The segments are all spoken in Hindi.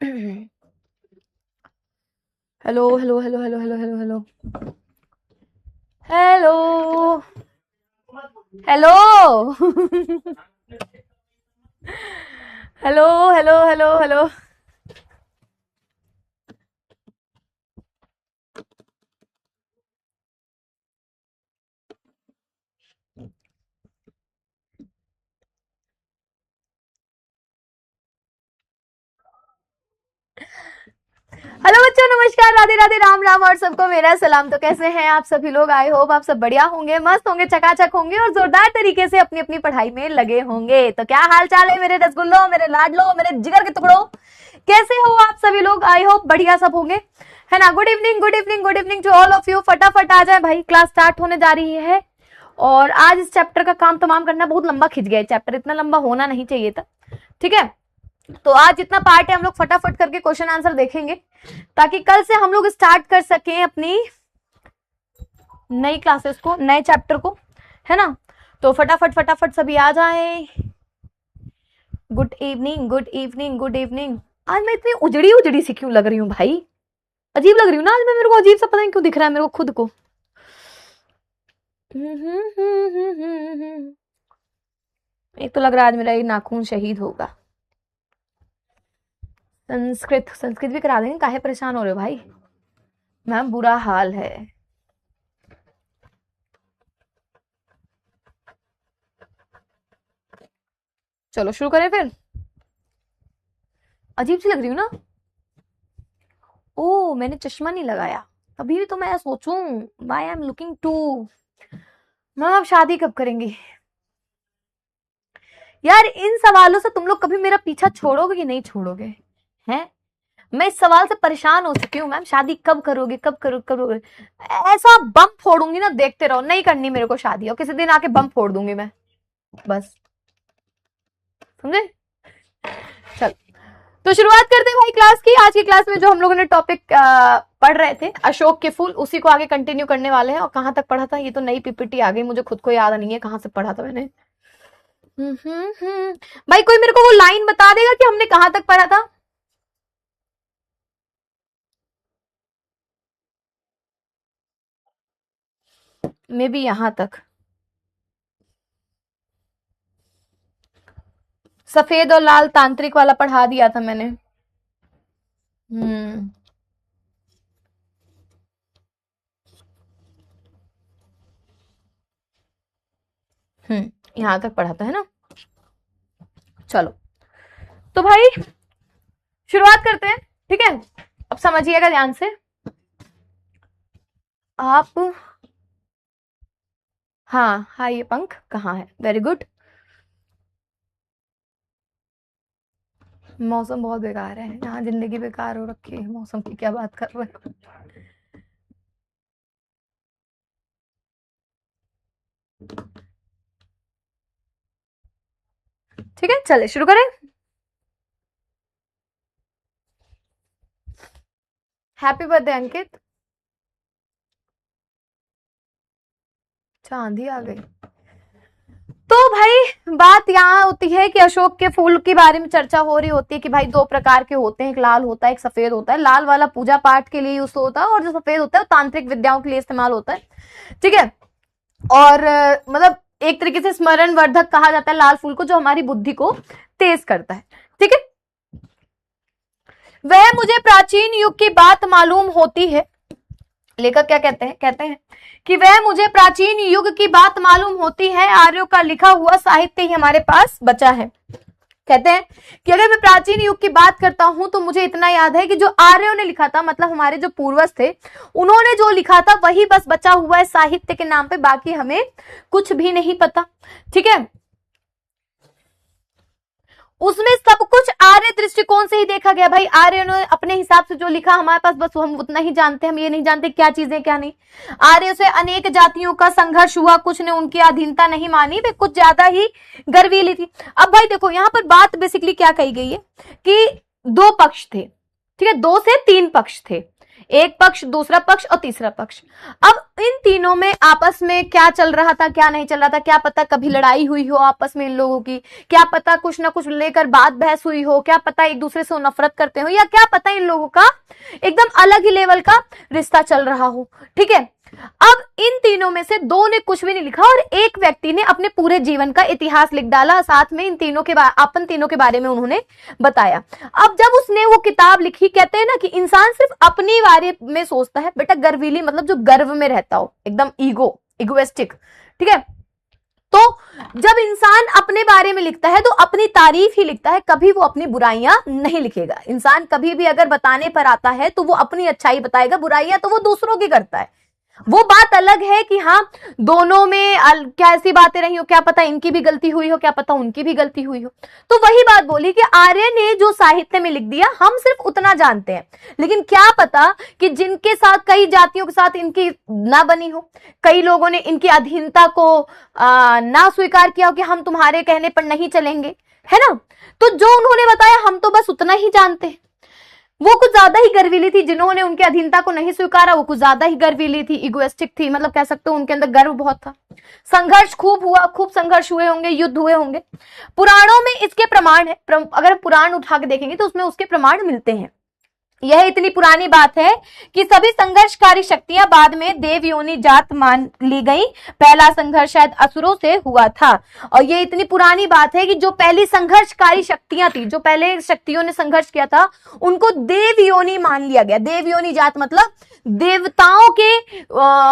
Hello hello hello hello hello hello hello hello hello hello hello hello hello. Hello बच्चों, नमस्कार, राधे राधे, राम राम और सबको मेरा सलाम। तो कैसे हैं आप सभी लोग? आई होप आप सब बढ़िया होंगे, मस्त होंगे, चकाचक होंगे और जोरदार तरीके से अपनी अपनी पढ़ाई में लगे होंगे। तो क्या हाल चाल है मेरे रसगुल्लो, मेरे लाडलो, मेरे जिगर के टुकड़ों? कैसे हो आप सभी लोग? आई होप बढ़िया सब होंगे, है ना। Good evening, good evening, good evening to all of you. फटाफट आ जाए भाई, क्लास स्टार्ट होने जा रही है। और आज इस चैप्टर का काम तमाम करना, बहुत लंबा खिंच गया है चैप्टर, इतना लंबा होना नहीं चाहिए था। ठीक है, तो आज जितना पार्ट है हम लोग फटाफट करके क्वेश्चन आंसर देखेंगे, ताकि कल से हम लोग स्टार्ट कर सकें अपनी नई क्लासेस को, नए चैप्टर को, है ना। तो फटाफट फटाफट सभी आ जाएं। Good evening, good evening, good evening. आज मैं इतनी उजड़ी उजड़ी सी क्यों लग रही हूँ भाई? अजीब लग रही हूँ ना आज मैं, मेरे को अजीब सा पता नहीं क्यों दिख रहा है मेरे को खुद को। एक तो लग रहा है आज मेरा ये नाखून शहीद होगा। संस्कृत संस्कृत भी करा देंगे, काहे परेशान हो रहे हो भाई? मैम बुरा हाल है। चलो शुरू करें फिर। अजीब सी लग रही हूँ ना? ओ, मैंने चश्मा नहीं लगाया। अभी भी तो मैं सोचूं why I am looking to. Ma'am आप शादी कब करेंगी? यार इन सवालों से तुम लोग कभी मेरा पीछा छोड़ोगे कि नहीं छोड़ोगे? हैं? मैं इस सवाल से परेशान हो चुकी हूँ। मैम शादी कब करोगे, कब करोगे? ऐसा बम फोड़ूंगी ना, देखते रहो। नहीं करनी मेरे को शादी, और किसी दिन आके बम फोड़ दूंगी मैं, बस, समझे? चल, तो शुरुआत करते हैं भाई क्लास की। आज की क्लास में जो हम लोगों ने टॉपिक पढ़ रहे थे, अशोक के फूल, उसी को आगे कंटिन्यू करने वाले हैं। और कहां तक पढ़ा था, ये तो नई पीपीटी आ गई, मुझे खुद को याद नहीं है कहां से पढ़ा था मैंने। भाई कोई मेरे को वो लाइन बता देगा कि हमने कहां तक पढ़ा था? मे बी यहां तक। सफेद और लाल तांत्रिक वाला पढ़ा दिया था मैंने। हम्म यहां तक पढ़ा था, है ना। चलो, तो भाई शुरुआत करते हैं, ठीक है। अब समझिएगा ध्यान से आप। हाँ हाँ, ये पंख कहाँ है? Very good. मौसम बहुत बेकार है यहाँ, जिंदगी बेकार हो रखी है। मौसम की क्या बात कर रहे हो? ठीक है, चले शुरू करें। हैप्पी बर्थडे अंकित। चांदी आ गई। तो भाई बात यहाँ होती है कि अशोक के फूल के बारे में चर्चा हो रही होती है कि भाई दो प्रकार के होते हैं, एक लाल होता है, एक सफेद होता है। लाल वाला पूजा पाठ के लिए यूज होता है, और जो सफेद होता है वो तांत्रिक विद्याओं के लिए इस्तेमाल होता है। ठीक है, और मतलब एक तरीके से स्मरण वर्धक कहा जाता है लाल फूल को, जो हमारी बुद्धि को तेज करता है। ठीक है, वह मुझे प्राचीन युग की बात मालूम होती है। लेखक क्या कहते हैं? कहते हैं कि वह मुझे प्राचीन युग की बात मालूम होती है, आर्यों का लिखा हुआ साहित्य ही हमारे पास बचा है। कहते हैं कि अगर मैं प्राचीन युग की बात करता हूं तो मुझे इतना याद है कि जो आर्यों ने लिखा था, मतलब हमारे जो पूर्वज थे, उन्होंने जो लिखा था वही बस बचा हुआ है साहित्य के नाम पे, बाकी हमें कुछ भी नहीं पता। ठीक है, उसमें सब कुछ आर्य दृष्टिकोण से ही देखा गया। भाई आर्य ने अपने हिसाब से जो लिखा, हमारे पास बस हम उतना ही जानते हैं, हम ये नहीं जानते क्या चीजें क्या नहीं। आर्य से अनेक जातियों का संघर्ष हुआ, कुछ ने उनकी अधीनता नहीं मानी, वे कुछ ज्यादा ही गर्वीली थी। अब भाई देखो, यहाँ पर बात बेसिकली क्या कही गई है कि दो पक्ष थे। ठीक है, 2 से 3 पक्ष थे। एक पक्ष, दूसरा पक्ष और तीसरा पक्ष। अब इन तीनों में आपस में क्या चल रहा था, क्या नहीं चल रहा था, क्या पता कभी लड़ाई हुई हो आपस में इन लोगों की, क्या पता कुछ ना कुछ लेकर बात बहस हुई हो, क्या पता एक दूसरे से नफरत करते हो, या क्या पता इन लोगों का एकदम अलग ही लेवल का रिश्ता चल रहा हो। ठीक है, अब इन तीनों में से दो ने कुछ भी नहीं लिखा और एक व्यक्ति ने अपने पूरे जीवन का इतिहास लिख डाला, साथ में इन तीनों के अपन तीनों के बारे में उन्होंने बताया। अब जब उसने वो किताब लिखी, कहते हैं ना कि इंसान सिर्फ अपने बारे में सोचता है बेटा, गर्वीली मतलब जो गर्व में रहता हो, एकदम इगोइस्टिक। ठीक है, तो जब इंसान अपने बारे में लिखता है तो अपनी तारीफ ही लिखता है, कभी वो अपनी बुराइयां नहीं लिखेगा। इंसान कभी भी अगर बताने पर आता है तो वो अपनी अच्छाई बताएगा, बुराइयां तो वो दूसरों की करता है। वो बात अलग है कि हाँ दोनों में क्या ऐसी बातें रही हो, क्या पता इनकी भी गलती हुई हो, क्या पता उनकी भी गलती हुई हो। तो वही बात बोली कि आर्य ने जो साहित्य में लिख दिया हम सिर्फ उतना जानते हैं, लेकिन क्या पता कि जिनके साथ, कई जातियों के साथ इनकी ना बनी हो, कई लोगों ने इनकी अधीनता को ना स्वीकार किया हो कि हम तुम्हारे कहने पर नहीं चलेंगे, है ना। तो जो उन्होंने बताया हम तो बस उतना ही जानते हैं। वो कुछ ज्यादा ही गर्वीली थी, जिन्होंने उनकी अधीनता को नहीं स्वीकारा वो कुछ ज्यादा ही गर्वीली थी, इगोइस्टिक थी, मतलब कह सकते हो उनके अंदर गर्व बहुत था। संघर्ष खूब हुआ, खूब संघर्ष हुए होंगे, युद्ध हुए होंगे। पुराणों में इसके प्रमाण है, अगर पुराण उठा के देखेंगे तो उसमें उसके प्रमाण मिलते हैं। यह इतनी पुरानी बात है कि सभी संघर्षकारी शक्तियां बाद में देव योनि जात मान ली गई। पहला संघर्ष शायद असुरों से हुआ था, और ये इतनी पुरानी बात है कि जो पहली संघर्षकारी शक्तियां थी, जो पहले शक्तियों ने संघर्ष किया था, उनको देव योनि मान लिया गया। देव योनि जात मतलब देवताओं के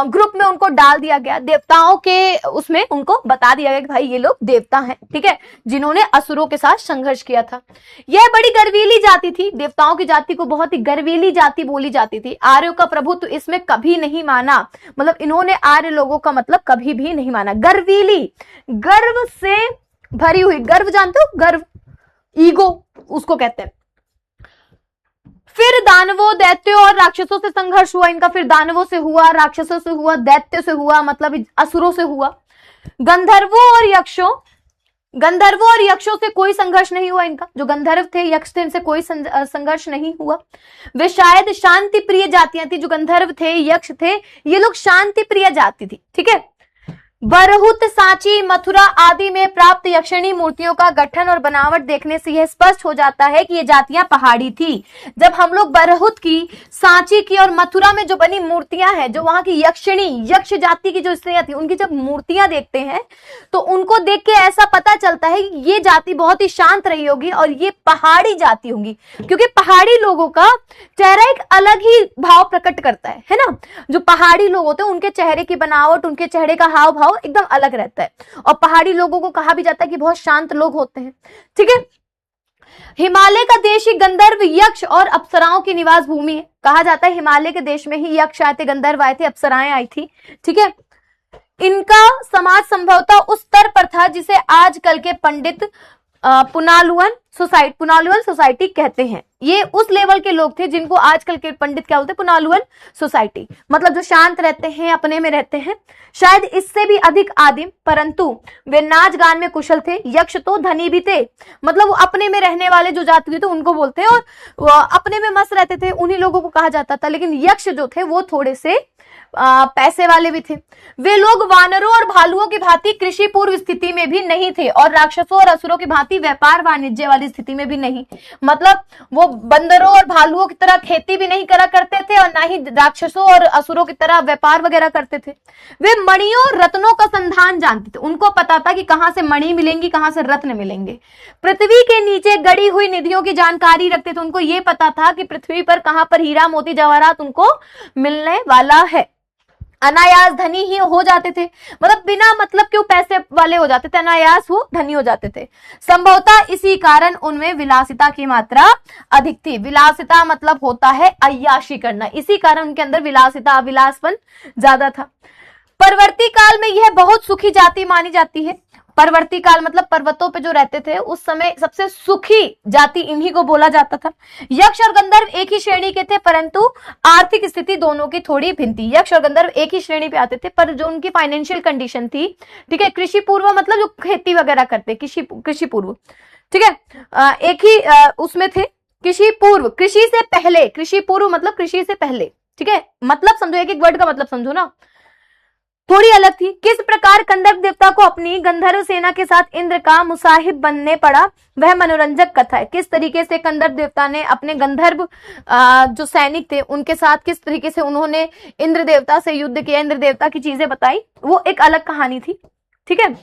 ग्रुप में उनको डाल दिया गया, देवताओं के उसमें उनको बता दिया गया कि भाई ये लोग देवता हैं, ठीक है, जिन्होंने असुरों के साथ संघर्ष किया था। यह बड़ी गर्वीली जाति थी, देवताओं की जाति को बहुत ही गर्वीली जाति बोली जाती थी। आर्यों का प्रभुत्व इसमें कभी नहीं माना, मतलब इन्होंने आर्य लोगों का मतलब कभी भी नहीं माना। गर्वीली, गर्व से भरी हुई, गर्व जानते हो, गर्व, ईगो उसको कहते हैं। फिर दानवों, दैत्यों और राक्षसों से संघर्ष हुआ इनका, फिर दानवों से हुआ, राक्षसों से हुआ, दैत्य से हुआ, मतलब असुरों से हुआ। गंधर्वों और यक्षों से कोई संघर्ष नहीं हुआ इनका, जो गंधर्व थे, यक्ष थे, इनसे कोई संघर्ष नहीं हुआ। वे शायद शांति प्रिय जातियां थी, जो गंधर्व थे, यक्ष थे, ये लोग शांति प्रिय जाति थी, ठीक है। बरहुत, सांची, मथुरा आदि में प्राप्त यक्षिणी मूर्तियों का गठन और बनावट देखने से यह स्पष्ट हो जाता है कि ये जातियां पहाड़ी थी। जब हम लोग बरहुत की, सांची की और मथुरा में जो बनी मूर्तियां हैं, जो वहां की यक्षिणी, यक्ष जाति की जो स्त्रियां थी, उनकी जब मूर्तियां देखते हैं तो उनको देख के ऐसा पता चलता है कि ये जाति बहुत ही शांत रही होगी और ये पहाड़ी जाति होगी, क्योंकि पहाड़ी लोगों का चेहरा एक अलग ही भाव प्रकट करता है ना। जो पहाड़ी लोग होते हैं उनके चेहरे की बनावट, उनके चेहरे का हाव भाव एकदम अलग रहता है, और पहाड़ी लोगों को कहा भी जाता है कि बहुत शांत लोग होते हैं, ठीक है। हिमालय का देश ही गंधर्व, यक्ष और अप्सराओं की निवास भूमि है। कहा जाता है हिमालय के देश में ही यक्ष आए थे, गंधर्व आए थे, अप्सराएं आई थी, ठीक है। इनका समाज संभवतः उस स्तर पर था जिसे आजकल के पंडित पुनालुअन सोसाइटी कहते हैं। ये उस लेवल के लोग थे जिनको आजकल के पंडित क्या बोलते हैं, पुनालुअन सोसाइटी, मतलब जो शांत रहते हैं, अपने में रहते हैं। शायद इससे भी अधिक आदिम, परंतु वे नाच गान में कुशल थे। यक्ष तो धनी भी थे, मतलब वो अपने में रहने वाले जो जाति थे उनको बोलते हैं, और वो अपने में मस्त रहते थे, उन्हीं लोगों को कहा जाता था। लेकिन यक्ष जो थे वो थोड़े से पैसे वाले भी थे। वे लोग वानरों और भालुओं की भांति कृषि पूर्व स्थिति में भी नहीं थे, और राक्षसों और असुरों की भांति व्यापार वाणिज्य वाली स्थिति में भी नहीं। मतलब वो बंदरों और भालुओं की तरह खेती भी नहीं करा करते थे, और ना ही राक्षसों और असुरों की तरह व्यापार वगैरह करते थे। वे मणियों और रत्नों का संधान जानते थे, उनको पता था कि कहां से मणि मिलेंगी, कहां से रत्न मिलेंगे। पृथ्वी के नीचे गड़ी हुई निधियों की जानकारी रखते थे, उनको ये पता था कि पृथ्वी पर कहां पर हीरा मोती जवाहरात उनको मिलने वाला है। अनायास धनी ही हो जाते थे, मतलब बिना मतलब क्यों पैसे वाले हो जाते थे, अनायास वो धनी हो जाते थे। संभवतः इसी कारण उनमें विलासिता की मात्रा अधिक थी। विलासिता मतलब होता है अय्याशी करना, इसी कारण उनके अंदर विलासिता, विलासपन ज्यादा था। परवर्ती काल में यह बहुत सुखी जाति मानी जाती है। परवर्ती काल मतलब पर्वतों पे जो रहते थे उस समय सबसे सुखी जाति इन्हीं को बोला जाता था। यक्ष और गंधर्व एक ही श्रेणी के थे, परंतु आर्थिक स्थिति दोनों की थोड़ी भिन्न थी। यक्ष और गंधर्व एक ही श्रेणी पे आते थे, पर जो उनकी फाइनेंशियल कंडीशन थी, ठीक है, कृषि पूर्व मतलब जो खेती वगैरह करते, कृषि पूर्व, ठीक है, एक ही उसमें थे। कृषि पूर्व, कृषि से पहले, कृषि पूर्व मतलब कृषि से पहले, ठीक है, मतलब समझो, एक एक वर्ड का मतलब समझो ना, थोड़ी अलग थी। किस प्रकार कंदर्प देवता को अपनी गंधर्व सेना के साथ इंद्र का मुसाहिब बनने पड़ा, वह मनोरंजक कथा है। किस तरीके से कंदर्प देवता ने अपने गंधर्व जो सैनिक थे उनके साथ किस तरीके से उन्होंने इंद्र देवता से युद्ध किया, इंद्र देवता की चीजें बताई, वो एक अलग कहानी थी। ठीक है,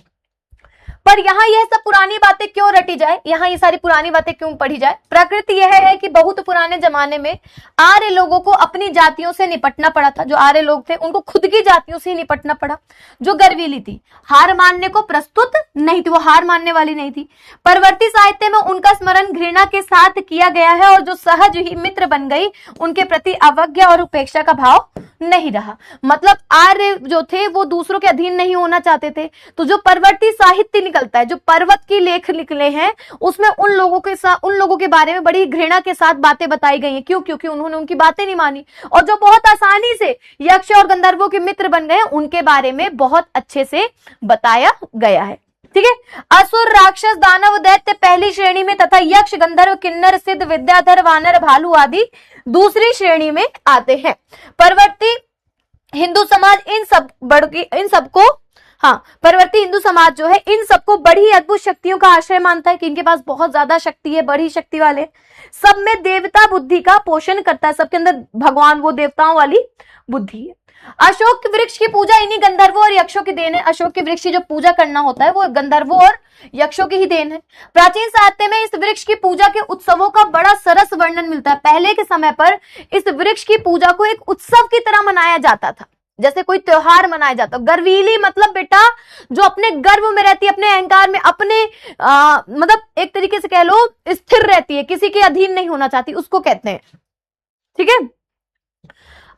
पर यहाँ यह सब पुरानी बातें क्यों रटी जाए, यहाँ ये सारी पुरानी बातें क्यों पढ़ी जाए? प्रकृति यह है कि बहुत पुराने जमाने में आर्य लोगों को अपनी जातियों से निपटना पड़ा था। जो आर्य लोग थे उनको खुद की जातियों से ही निपटना पड़ा, जो गर्वीली थी, हार मानने को प्रस्तुत नहीं थी, वो हार मानने वाली नहीं थी। परवर्ती साहित्य में उनका स्मरण घृणा के साथ किया गया है और जो सहज ही मित्र बन गई, उनके प्रति अवज्ञा और उपेक्षा का भाव नहीं रहा। मतलब आर्य जो थे वो दूसरों के अधीन नहीं होना चाहते थे। तो जो परवर्ती साहित्य निकलता है, जो पर्वत की लेख निकले हैं, उसमें उन लोगों के साथ, उन लोगों के बारे में बड़ी घृणा के साथ बातें बताई गई हैं। क्यों? क्योंकि उन्होंने उनकी बातें नहीं मानी, और जो बहुत आसानी से यक्ष और गंधर्वों के मित्र बन गए, उनके बारे में बहुत अच्छे से बताया गया है। ठीक है, असुर, राक्षस, दानव, दैत्य पहली श्रेणी में तथा यक्ष, गंधर्व, किन्नर, सिद्ध, विद्याधर, वानर, भालू आदि दूसरी श्रेणी में आते हैं। परवर्ती हिंदू समाज इन सबको परवर्ती हिंदू समाज जो है इन सबको बड़ी अद्भुत शक्तियों का आश्रय मानता है कि इनके पास बहुत ज्यादा शक्ति है, बड़ी शक्ति वाले। सब में देवता बुद्धि का पोषण करता है, सबके अंदर भगवान, वो देवताओं वाली बुद्धि है। अशोक के वृक्ष की पूजा इन्हीं गंधर्वों और यक्षों की देन है। अशोक के वृक्ष की जो पूजा करना होता है वो गंधर्वों और यक्षों की ही देन है। प्राचीन साहित्य में इस वृक्ष की पूजा के उत्सवों का बड़ा सरस वर्णन मिलता है। पहले के समय पर इस वृक्ष की पूजा को एक उत्सव की तरह मनाया जाता था, जैसे कोई त्योहार मनाया जाता। गर्वीली मतलब बेटा जो अपने गर्व में रहती है, अपने अहंकार में, अपने मतलब एक तरीके से कह लो स्थिर रहती है, किसी के अधीन नहीं होना चाहती, उसको कहते हैं। ठीक है,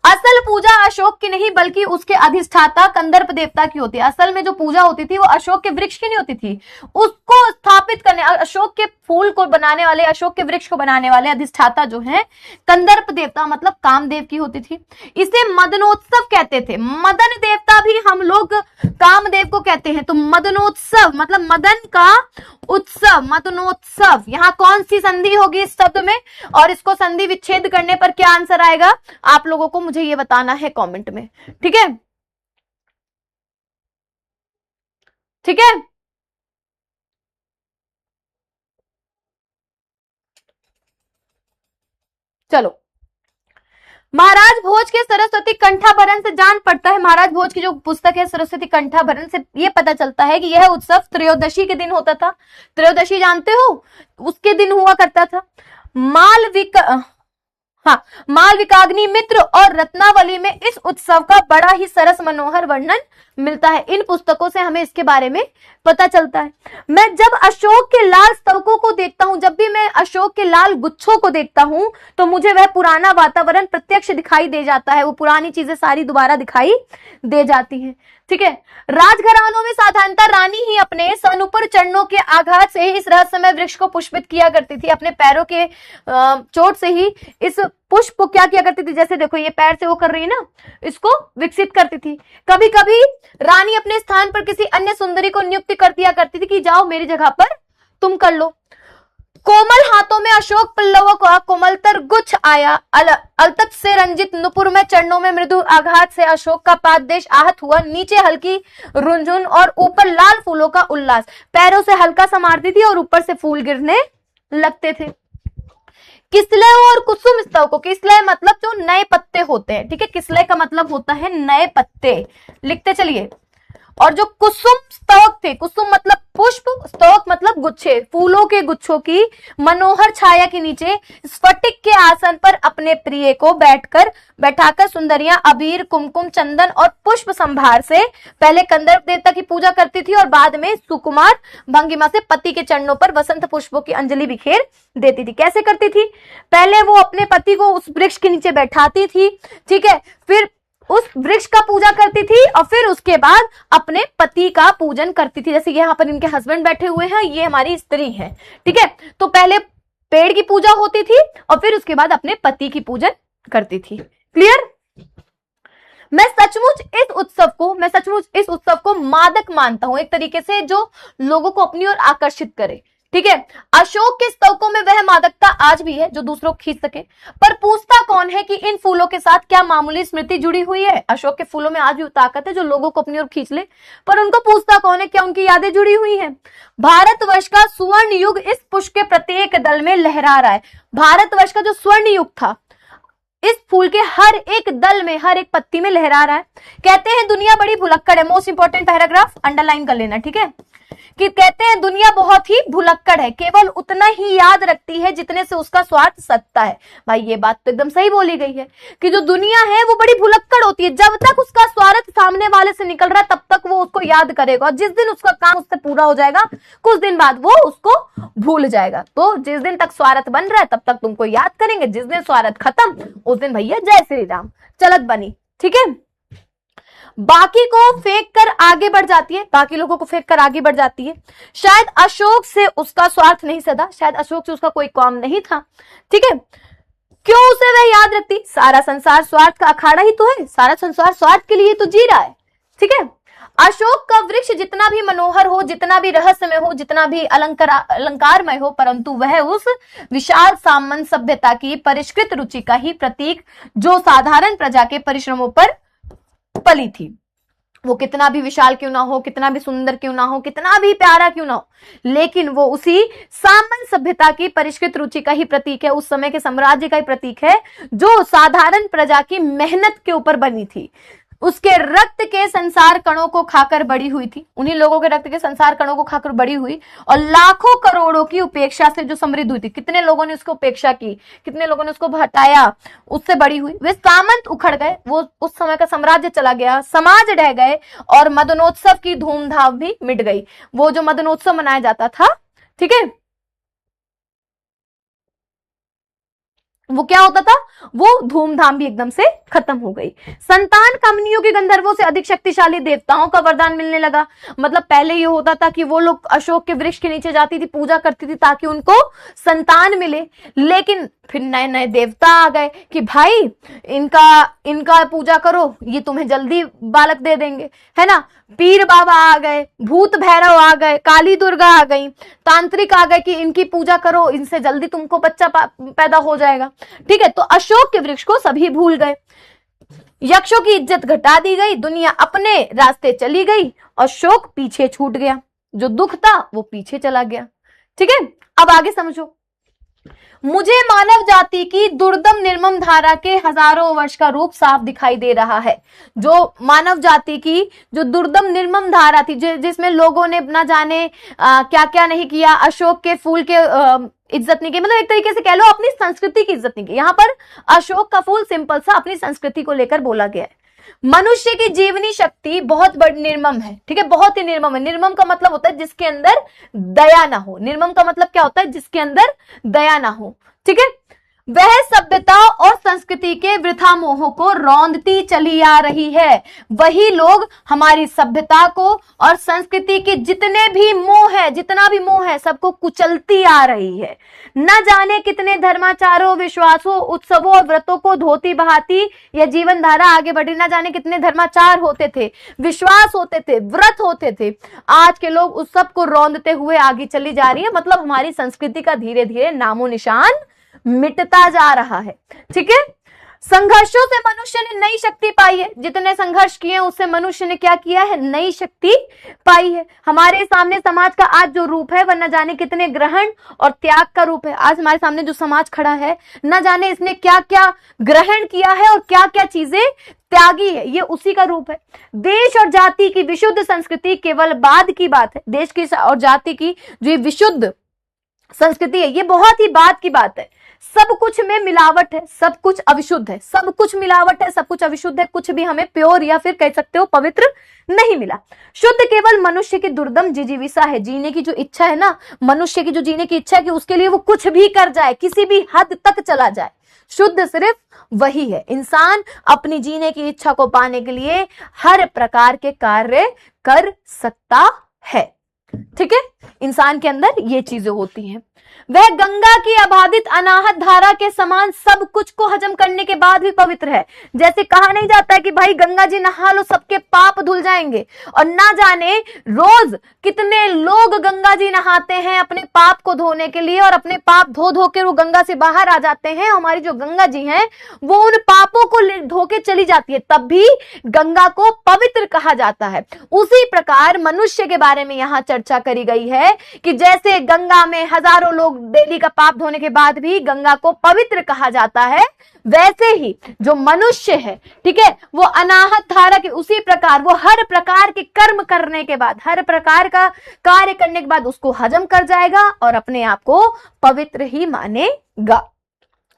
असल पूजा अशोक की नहीं बल्कि उसके अधिष्ठाता कंदर्प देवता की होती है। असल में जो पूजा होती थी वो अशोक के वृक्ष की नहीं होती थी, उसको स्थापित करने, अशोक के फूल को बनाने वाले, अशोक के वृक्ष को बनाने वाले अधिष्ठाता जो है कंदर्प देवता मतलब कामदेव की होती थी। इसे मदनोत्सव कहते थे। मदन देवता भी हम लोग कामदेव को कहते हैं। तो मदनोत्सव मतलब मदन का उत्सव, मदनोत्सव। यहाँ कौन सी संधि होगी इस शब्द में, और इसको संधि विच्छेद करने पर क्या आंसर आएगा, आप लोगों को मुझे ये बताना है कमेंट में। ठीक है, ठीक है, चलो। महाराज भोज के सरस्वती कंठाभरण से जान पड़ता है, महाराज भोज की जो पुस्तक है सरस्वती कंठाभरण से ये पता चलता है कि यह उत्सव त्रयोदशी के दिन होता था। त्रयोदशी जानते हो, उसके दिन हुआ करता था। मालविकाग्नि मित्र और रत्नावली में इस उत्सव का बड़ा ही सरस मनोहर वर्णन मिलता है। इन पुस्तकों से हमें इसके बारे में पता चलता है। मैं जब अशोक के लाल स्तवकों को देखता हूं, जब भी मैं अशोक के लाल गुच्छों को देखता हूं, तो मुझे वह पुराना वातावरण प्रत्यक्ष दिखाई दे जाता है। वो पुरानी चीजें सारी दोबारा दिखाई दे जाती हैं। ठीक है, राजघरानों में साधारणतः रानी ही अपने सनुपर चरणों के आघात से ही इस रहस्यमय वृक्ष को पुष्पित किया करती थी। अपने पैरों के चोट से ही इस पुष्प को क्या किया करती थी, जैसे देखो ये पैर से वो कर रही है ना, इसको विकसित करती थी। कभी कभी रानी अपने स्थान पर किसी अन्य सुंदरी को नियुक्त कर दिया करती थी कि जाओ मेरी जगह पर तुम कर लो। कोमल हाथों में अशोक पल्लवों का कोमलतर गुच्छ आया, अलतत से रंजित नुपुर में चरणों में मृदु आघात से अशोक का पाददेश आहत हुआ, नीचे हल्की रुंझुन और ऊपर लाल फूलों का उल्लास। पैरों से हल्का सा मारती थी और ऊपर से फूल गिरने लगते थे। किसलय और कुसुम स्तव को, किसलय मतलब जो नए पत्ते होते हैं, ठीक है, किसलय का मतलब होता है नए पत्ते, लिखते चलिए। और जो कुसुम स्तवक थे, कुसुम मतलब पुष्प, स्तवक मतलब गुच्छे, फूलों के गुच्छों की मनोहर छाया के नीचे स्फटिक के आसन पर अपने प्रिय को बैठाकर सुंदरियां अबीर, कुमकुम, चंदन और पुष्प संभार से पहले कंदर्प देवता की पूजा करती थी और बाद में सुकुमार भंगिमा से पति के चरणों पर वसंत पुष्पों की अंजलि बिखेर देती थी। कैसे करती थी, पहले वो अपने पति को उस वृक्ष के नीचे बैठाती थी, ठीक है, फिर उस वृक्ष का पूजा करती थी और फिर उसके बाद अपने पति का पूजन करती थी। जैसे यहाँ पर इनके हस्बैंड बैठे हुए हैं, ये हमारी स्त्री है, ठीक है, तो पहले पेड़ की पूजा होती थी और फिर उसके बाद अपने पति की पूजन करती थी। क्लियर? मैं सचमुच इस उत्सव को मादक मानता हूं, एक तरीके से जो लोगों को अपनी ओर आकर्षित करे। ठीक है, अशोक के स्तवकों में वह मादकता आज भी है जो दूसरों को खींच सके, पर पूछता कौन है कि इन फूलों के साथ क्या मामूली स्मृति जुड़ी हुई है। अशोक के फूलों में आज भी ताकत है जो लोगों को अपनी ओर खींच ले, पर उनको पूछता कौन है, क्या उनकी यादें जुड़ी हुई हैं। भारतवर्ष का स्वर्ण युग इस पुष्प के प्रत्येक दल में लहरा रहा है। भारतवर्ष का जो स्वर्ण युग था इस फूल के हर एक दल में, हर एक पत्ती में लहरा रहा है। कहते हैं दुनिया बड़ी भुलक्कड़ है, मोस्ट इंपॉर्टेंट पैराग्राफ अंडरलाइन कर लेना, ठीक है, कि कहते हैं दुनिया बहुत ही भुलक्कड़ है, केवल उतना ही याद रखती है जितने से उसका स्वार्थ सत्ता है। भाई ये बात तो एकदम सही बोली गई है कि जो दुनिया है वो बड़ी भुलक्कड़ होती है, जब तक उसका स्वार्थ सामने वाले से निकल रहा है तब तक वो उसको याद करेगा, और जिस दिन उसका काम उससे पूरा हो जाएगा कुछ दिन बाद वो उसको भूल जाएगा। तो जिस दिन तक स्वार्थ बन रहा है तब तक तुमको याद करेंगे, जिस दिन स्वार्थ खत्म उस दिन भैया जय श्री राम चलत बनी, ठीक है। बाकी को फेंक कर आगे बढ़ जाती है, बाकी लोगों को फेंक कर आगे बढ़ जाती है। शायद अशोक से उसका स्वार्थ नहीं सदा, शायद अशोक से उसका कोई काम नहीं था, ठीक है। क्यों उसे वह याद रखती, सारा संसार स्वार्थ का अखाड़ा ही तो है, सारा संसार स्वार्थ के लिए तो जी रहा है, ठीक है। अशोक का वृक्ष जितना भी मनोहर हो, जितना भी रहस्यमय हो, जितना भी अलंकारमय हो, परंतु वह उस विशाल सामंत सभ्यता की परिष्कृत रुचि का ही प्रतीक जो साधारण प्रजा के परिश्रमों पर पली थी। वो कितना भी विशाल क्यों ना हो, कितना भी सुंदर क्यों ना हो, कितना भी प्यारा क्यों ना हो, लेकिन वो उसी सामान्य सभ्यता की परिष्कृत रुचि का ही प्रतीक है, उस समय के साम्राज्य का ही प्रतीक है जो साधारण प्रजा की मेहनत के ऊपर बनी थी, उसके रक्त के संसार कणों को खाकर बड़ी हुई थी, उन्हीं लोगों के रक्त के संसार कणों को खाकर बड़ी हुई और लाखों करोड़ों की उपेक्षा से जो समृद्ध हुई थी। कितने लोगों ने उसको उपेक्षा की, कितने लोगों ने उसको हटाया, उससे बड़ी हुई। वे सामंत उखड़ गए, वो उस समय का साम्राज्य चला गया, समाज ढह गए और मदनोत्सव की धूमधाम भी मिट गई। वो जो मदनोत्सव मनाया जाता था, ठीक है, वो क्या होता था, वो धूमधाम भी एकदम से खत्म हो गई। संतान कामनियों के गंधर्वों से अधिक शक्तिशाली देवताओं का वरदान मिलने लगा। मतलब पहले ये होता था कि वो लोग अशोक के वृक्ष के नीचे जाती थी, पूजा करती थी ताकि उनको संतान मिले, लेकिन फिर नए नए देवता आ गए कि भाई इनका पूजा करो, ये तुम्हें जल्दी बालक दे देंगे, है ना। पीर बाबा आ गए, भूत भैरव आ गए, काली दुर्गा आ गई, तांत्रिक आ गए कि इनकी पूजा करो, इनसे जल्दी तुमको बच्चा पैदा हो जाएगा, ठीक है। तो अशोक के वृक्ष को सभी भूल गए, यक्षों की इज्जत घटा दी गई, दुनिया अपने रास्ते चली गई, अशोक पीछे छूट गया, जो दुख था वो पीछे चला गया, ठीक है। अब आगे समझो। मुझे मानव जाति की दुर्दम निर्मम धारा के हजारों वर्ष का रूप साफ दिखाई दे रहा है। जो मानव जाति की जो दुर्दम निर्मम धारा थी, जिसमें लोगों ने ना जाने क्या क्या नहीं किया, अशोक के फूल के इज्जत नहीं की, मतलब एक तरीके से कह लो अपनी संस्कृति की इज्जत नहीं की। यहाँ पर अशोक का फूल सिंपल सा अपनी संस्कृति को लेकर बोला गया है। मनुष्य की जीवनी शक्ति बहुत बड़ी निर्मम है, ठीक है, बहुत ही निर्मम है। निर्मम का मतलब होता है जिसके अंदर दया ना हो। निर्मम का मतलब क्या होता है, जिसके अंदर दया ना हो, ठीक है। वह सभ्यता और संस्कृति के वृथा मोह को रौंदती चली आ रही है। वही लोग हमारी सभ्यता को और संस्कृति के जितना भी मोह है सबको कुचलती आ रही है। न जाने कितने धर्माचारों, विश्वासों, उत्सवों और व्रतों को धोती बहाती यह जीवन धारा आगे बढ़ी। न जाने कितने धर्माचार होते थे, विश्वास होते थे, व्रत होते थे, आज के लोग उस सब को रौंदते हुए आगे चली जा रही है। मतलब हमारी संस्कृति का धीरे धीरे नामो निशान मिटता जा रहा है, ठीक है। संघर्षों से मनुष्य ने नई शक्ति पाई है। जितने संघर्ष किए उससे मनुष्य ने क्या किया है, नई शक्ति पाई है। हमारे सामने समाज का आज जो रूप है वह न जाने कितने ग्रहण और त्याग का रूप है। आज हमारे सामने जो समाज खड़ा है, न जाने इसने क्या क्या ग्रहण किया है और क्या क्या चीजें त्यागी है, ये उसी का रूप है। देश और जाति की विशुद्ध संस्कृति केवल बाद की बात है। देश की और जाति की जो विशुद्ध संस्कृति है ये बहुत ही बाद की बात है। सब कुछ में मिलावट है, सब कुछ अविशुद्ध है, सब कुछ मिलावट है, सब कुछ अविशुद्ध है, कुछ भी हमें प्योर या फिर कह सकते हो पवित्र नहीं मिला। शुद्ध केवल मनुष्य की दुर्दम जिजीविसा है। जीने की जो इच्छा है ना, मनुष्य की जो जीने की इच्छा है कि उसके लिए वो कुछ भी कर जाए, किसी भी हद तक चला जाए, शुद्ध सिर्फ वही है। इंसान अपनी जीने की इच्छा को पाने के लिए हर प्रकार के कार्य कर सकता है, ठीक है। इंसान के अंदर ये चीजें होती हैं। वह गंगा की अबाधित अनाहत धारा के समान सब कुछ को हजम करने के बाद भी पवित्र है। जैसे कहा नहीं जाता है कि भाई गंगा जी नहा लो सबके पाप धुल जाएंगे, और ना जाने रोज कितने लोग गंगा जी नहाते हैं अपने पाप को धोने के लिए, और अपने पाप धो धो के वो गंगा से बाहर आ जाते हैं। हमारी जो गंगा जी हैं वो उन पापों को धो के चली जाती है, तब भी गंगा को पवित्र कहा जाता है। उसी प्रकार मनुष्य के बारे में यहाँ चर्चा करी गई है कि जैसे गंगा में हजारों लोग डेली का पाप धोने के बाद भी गंगा को पवित्र कहा जाता है, वैसे ही जो मनुष्य है, ठीक है, वो अनाहत धारा के उसी प्रकार वो हर प्रकार के कर्म करने के बाद, हर प्रकार का कार्य करने के बाद उसको हजम कर जाएगा और अपने आप को पवित्र ही मानेगा।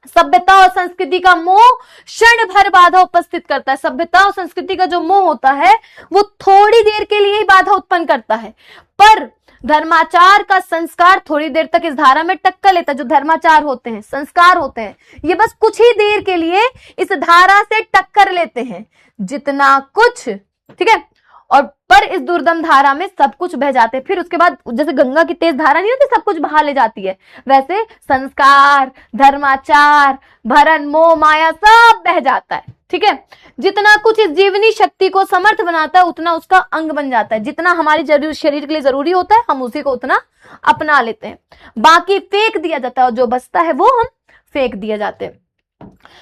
सभ्यता और संस्कृति का मोह क्षण भर बाधा उपस्थित करता है। सभ्यता और संस्कृति का जो मोह होता है वो थोड़ी देर के लिए ही बाधा उत्पन्न करता है, पर धर्माचार का संस्कार थोड़ी देर तक इस धारा में टक्कर लेता है। जो धर्माचार होते हैं, संस्कार होते हैं, ये बस कुछ ही देर के लिए इस धारा से टक्कर लेते हैं, जितना कुछ, ठीक है, और पर इस दुर्दम धारा में सब कुछ बह जाते हैं। फिर उसके बाद जैसे गंगा की तेज धारा नहीं होती, सब कुछ बहा ले जाती है, वैसे संस्कार, धर्माचार, भरण, मोह, माया सब बह जाता है, ठीक है। जितना कुछ इस जीवनी शक्ति को समर्थ बनाता है उतना उसका अंग बन जाता है। जितना हमारे शरीर के लिए जरूरी होता है हम उसी को उतना अपना लेते हैं, बाकी फेंक दिया जाता है, और जो बचता है वो हम फेंक दिए जाते हैं।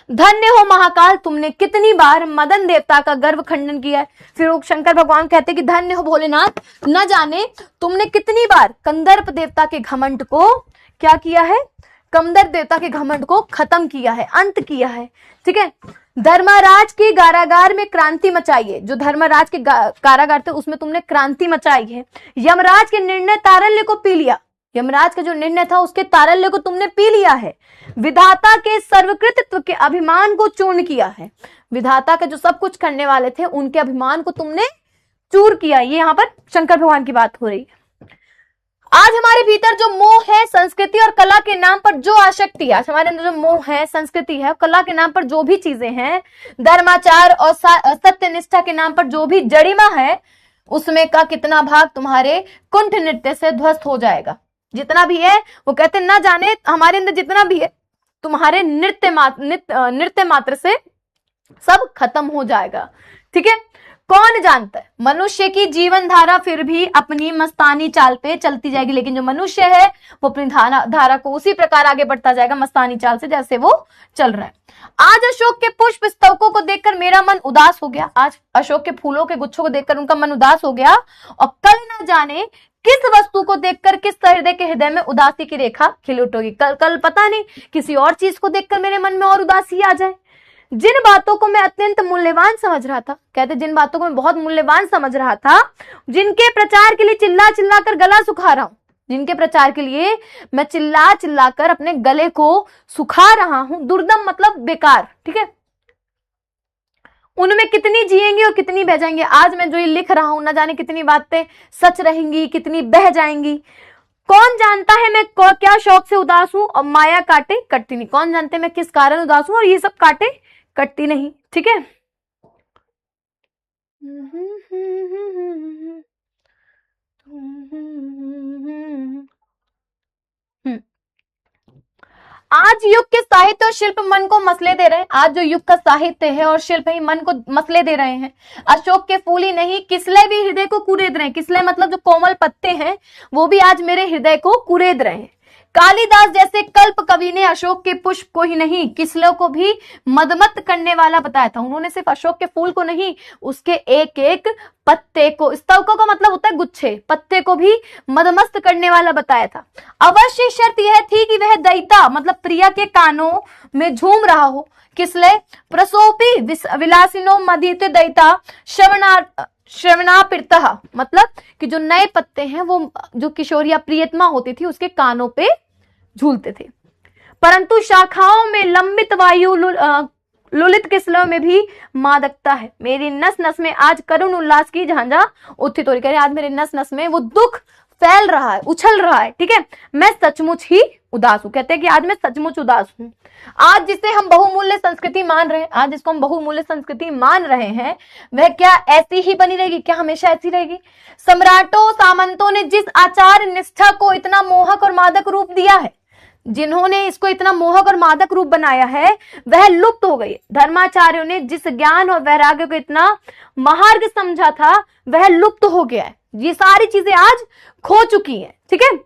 धन्य हो महाकाल, तुमने कितनी बार मदन देवता का गर्व खंडन किया है। फिर वो शंकर भगवान कहते कि धन्य हो भोलेनाथ, न जाने तुमने कितनी बार कंदर्प देवता के घमंड को क्या किया है, कंदर्प देवता के घमंड को खत्म किया है, अंत किया है, ठीक है। धर्मराज के कारागार में क्रांति मचाई है। जो धर्मराज के कारागार थे उसमें तुमने क्रांति मचाई है। यमराज के निर्णय तारल्य को पी लिया, यमराज का जो निर्णय था उसके तारल्य को तुमने पी लिया है। विधाता के सर्वकृतित्व के अभिमान को चूर्ण किया है। विधाता के जो सब कुछ करने वाले थे उनके अभिमान को तुमने चूर किया। ये यहाँ पर शंकर भगवान की बात हो रही है। आज हमारे भीतर जो मोह है, संस्कृति और कला के नाम पर जो आसक्ति है, आज हमारे अंदर जो मोह है, संस्कृति है, कला के नाम पर जो भी चीजें हैं, धर्माचार और सत्य निष्ठा के नाम पर जो भी जड़िमा है, उसमें का कितना भाग तुम्हारे कुंठ नृत्य से ध्वस्त हो जाएगा। जितना भी है वो कहते ना जाने हमारे अंदर जितना भी है तुम्हारे नृत्य मात्र से सब खत्म हो जाएगा, ठीक है। कौन जानता है, मनुष्य की जीवन धारा फिर भी अपनी मस्तानी चाल पे चलती जाएगी, लेकिन जो मनुष्य है वो अपनी धारा को उसी प्रकार आगे बढ़ता जाएगा मस्तानी चाल से जैसे वो चल रहा है। आज अशोक के पुष्प स्तवकों को देखकर मेरा मन उदास हो गया। आज अशोक के फूलों के गुच्छों को देखकर उनका मन उदास हो गया, और कल ना जाने किस वस्तु को देखकर किस हृदय के हृदय में उदासी की रेखा खिल उठेगी। कल पता नहीं किसी और चीज को देखकर मेरे मन में और उदासी आ जाए। जिन बातों को मैं अत्यंत मूल्यवान समझ रहा था, कहते जिन बातों को मैं बहुत मूल्यवान समझ रहा था, जिनके प्रचार के लिए चिल्ला चिल्ला कर गला सुखा रहा हूं, जिनके प्रचार के लिए मैं चिल्ला चिल्ला कर अपने गले को सुखा रहा हूं, दुर्दम मतलब बेकार, ठीक है, उनमें कितनी जिएंगी और कितनी बह जाएंगी। आज मैं जो ये लिख रहा हूं, न जाने कितनी बातें सच रहेंगी, कितनी बह जाएंगी। कौन जानता है मैं क्या शौक से उदास हूं, और माया काटे कटती नहीं। कौन जानते मैं किस कारण उदास हूं, और ये सब काटे कटती नहीं, ठीक है। आज युग के साहित्य और शिल्प मन को मसले दे रहे हैं। आज जो युग का साहित्य है और शिल्प ही मन को मसले दे रहे हैं। अशोक के फूल ही नहीं, किसले भी हृदय को कुरेद रहे हैं। किसले मतलब जो कोमल पत्ते हैं वो भी आज मेरे हृदय को कुरेद रहे हैं। कालिदास जैसे कल्प कवि ने अशोक के पुष्प को ही नहीं, किसलों को भी मदमत करने वाला बताया था। उन्होंने सिर्फ अशोक के फूल को नहीं, उसके एक एक पत्ते को, स्तवकों का मतलब होता है गुच्छे, पत्ते को भी मदमस्त करने वाला बताया था। अवश्य शर्त यह थी कि वह दैता मतलब प्रिया के कानों में झूम रहा हो। किसले प्रसोपी विलासिनो मदित दैता श्रवणापिर्तः, मतलब कि जो नए पत्ते हैं वो जो किशोरिया प्रियतमा होती थी उसके कानों पे झूलते थे। परंतु शाखाओं में लंबित वायु लुलित किसलों में भी मादकता है। मेरी नस नस में आज करुण उल्लास की झांझा उत्थित हो रही है। आज मेरे नस नस में वो दुख फैल रहा है, उछल रहा है, ठीक है। मैं सचमुच ही उदास हूं, कहते हैं कि आज मैं सचमुच उदास हूं। आज जिसे हम बहुमूल्य संस्कृति मान रहे हैं, आज जिसको हम बहुमूल्य संस्कृति मान रहे हैं, वह क्या ऐसी ही बनी रहेगी? क्या हमेशा ऐसी रहेगी? सम्राटों सामंतों ने जिस आचार निष्ठा को इतना मोहक और मादक रूप दिया है, जिन्होंने इसको इतना मोहक और मादक रूप बनाया है, वह लुप्त हो गई। धर्माचार्यों ने जिस ज्ञान और वैराग्य को इतना महार्घ समझा था, वह लुप्त हो गया है। ये सारी चीजें आज खो चुकी हैं। ठीक है,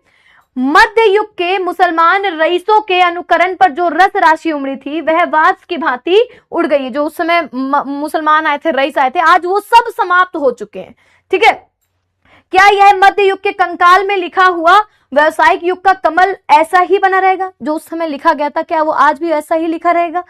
मध्य युग के मुसलमान रईसों के अनुकरण पर जो रस राशि उमड़ी थी, वह वास की भांति उड़ गई है। जो उस समय मुसलमान आए थे, रईस आए थे, आज वो सब समाप्त हो चुके हैं। ठीक है, क्या यह मध्य युग के कंकाल में लिखा हुआ व्यवसायिक युग का कमल ऐसा ही बना रहेगा? जो उस समय लिखा गया था, क्या वो आज भी ऐसा ही लिखा रहेगा?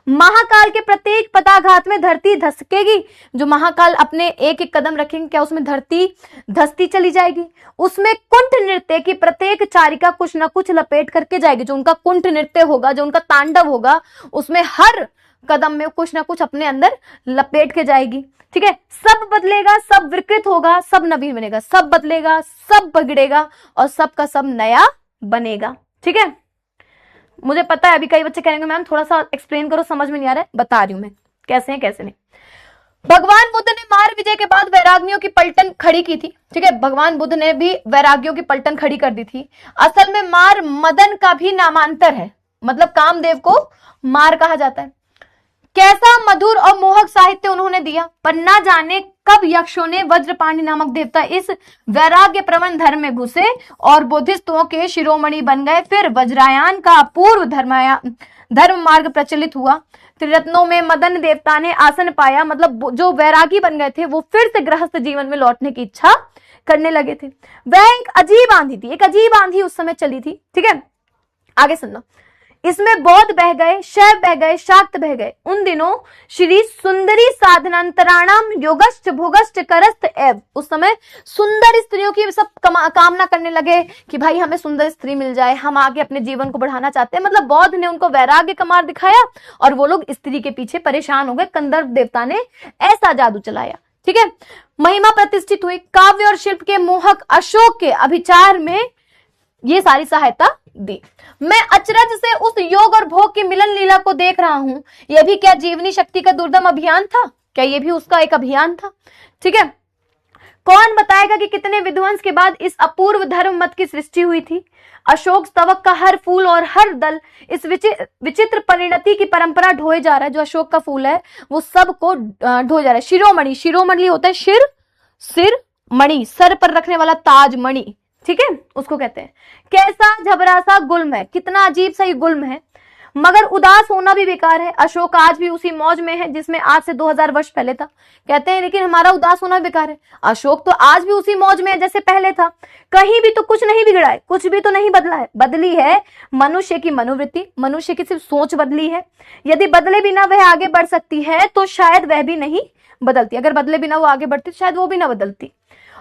महाकाल के प्रत्येक पदाघात में धरती धसकेगी। जो महाकाल अपने एक एक कदम रखेंगे, क्या उसमें धरती धसती चली जाएगी? उसमें कुंठ नृत्य की प्रत्येक चारिका कुछ ना कुछ लपेट करके जाएगी। जो उनका कुंठ नृत्य होगा, जो उनका तांडव होगा, उसमें हर कदम में कुछ ना कुछ अपने अंदर लपेट के जाएगी। ठीक है, सब बदलेगा, सब विकृत होगा, सब नवीन बनेगा, सब बदलेगा, सब बिगड़ेगा और सब का सब नया बनेगा। ठीक है, मुझे पता है अभी कई बच्चे कहेंगे मैम थोड़ा सा एक्सप्लेन करो, समझ में नहीं आ रहा है। बता रही हूं मैं कैसे है कैसे नहीं। भगवान बुद्ध ने मार विजय के बाद वैरागियों की पलटन खड़ी की थी। ठीक है, भगवान बुद्ध ने भी वैरागियों की पलटन खड़ी कर दी थी। असल में मार मदन का भी नामांतर है, मतलब कामदेव को मार कहा जाता है। कैसा मधुर और मोहक साहित्य उन्होंने दिया, पर ना जाने कब यक्षों ने वज्रपाणि नामक देवता इस वैराग्य प्रवण धर्म में घुसे और बुद्धिस्टों के शिरोमणि बन गए। फिर वज्रायन का अपूर्व धर्म मार्ग प्रचलित हुआ। त्रिरत्नों में मदन देवता ने आसन पाया, मतलब जो वैरागी बन गए थे वो फिर से गृहस्थ जीवन में लौटने की इच्छा करने लगे थे। वह एक अजीब आंधी थी, एक अजीब आंधी उस समय चली थी। ठीक है, आगे सुनना। इसमें बौद्ध बह गए, शैव बह गए, शाक्त बह गए। उन दिनों श्री सुंदरी साधनांतराणाम योगश्च भोगश्च करस्त एव। उस समय सुंदर स्त्रियों की सब कामना करने लगे कि भाई हमें सुंदर स्त्री मिल जाए, हम आगे अपने जीवन को बढ़ाना चाहते हैं। मतलब बौद्ध ने उनको वैराग्य का मार्ग दिखाया और वो लोग स्त्री के पीछे परेशान हो गए। कंदर्प देवता ने ऐसा जादू चलाया। ठीक है, महिमा प्रतिष्ठित हुई। काव्य और शिल्प के मोहक अशोक के अभिचार में ये सारी सहायता दी। मैं अचरज से उस योग और भोग की मिलन लीला को देख रहा हूं। यह भी क्या जीवनी शक्ति का दुर्दम अभियान था? क्या यह भी उसका एक अभियान था? ठीक है, कौन बताएगा कि कितने विध्वंस के बाद इस अपूर्व धर्म मत की सृष्टि हुई थी? अशोक स्तवक का हर फूल और हर दल इस विचित्र परिणति की परंपरा ढोए जा रहा है। जो अशोक का फूल है वो सबको ढोए जा रहा है। शिरोमणि, शिरोमणि होता है सिर, सिर मणि, सर पर रखने वाला ताज मणि। ठीक है, उसको कहते हैं। कैसा झबरा सा गुल्म है, कितना अजीब सा ये गुल्म है। मगर उदास होना भी बेकार है। अशोक आज भी उसी मौज में है जिसमें आज से 2000 वर्ष पहले था। कहते हैं लेकिन हमारा उदास होना बेकार है। अशोक तो आज भी उसी मौज में है जैसे पहले था। कहीं भी तो कुछ नहीं बिगड़ा है, कुछ भी तो नहीं बदला है। बदली है मनुष्य की मनोवृत्ति, मनुष्य की सिर्फ सोच बदली है। यदि बदले बिना वह आगे बढ़ सकती है तो शायद वह भी नहीं बदलती। अगर बदले बिना वो आगे बढ़ती तो शायद वो भी ना बदलती।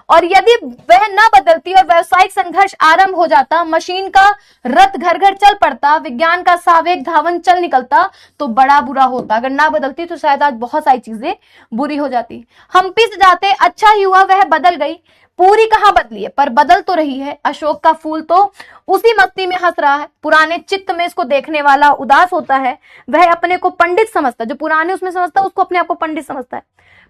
और यदि वह न बदलती और व्यावसायिक संघर्ष आरंभ हो जाता, मशीन का रथ घर घर चल पड़ता, विज्ञान का सावेग धावन चल निकलता, तो बड़ा बुरा होता। अगर ना बदलती तो शायद आज बहुत सारी चीजें बुरी हो जाती। हम पिस जाते, अच्छा ही हुआ वह बदल गई। पूरी कहां बदली है, पर बदल तो रही है। अशोक का फूल तो उसी मस्ती में हंस रहा है। पुराने चित्त में इसको देखने वाला उदास होता है। वह अपने को पंडित समझता है, जो पुराने उसमें समझता है उसको अपने आप को पंडित समझता है।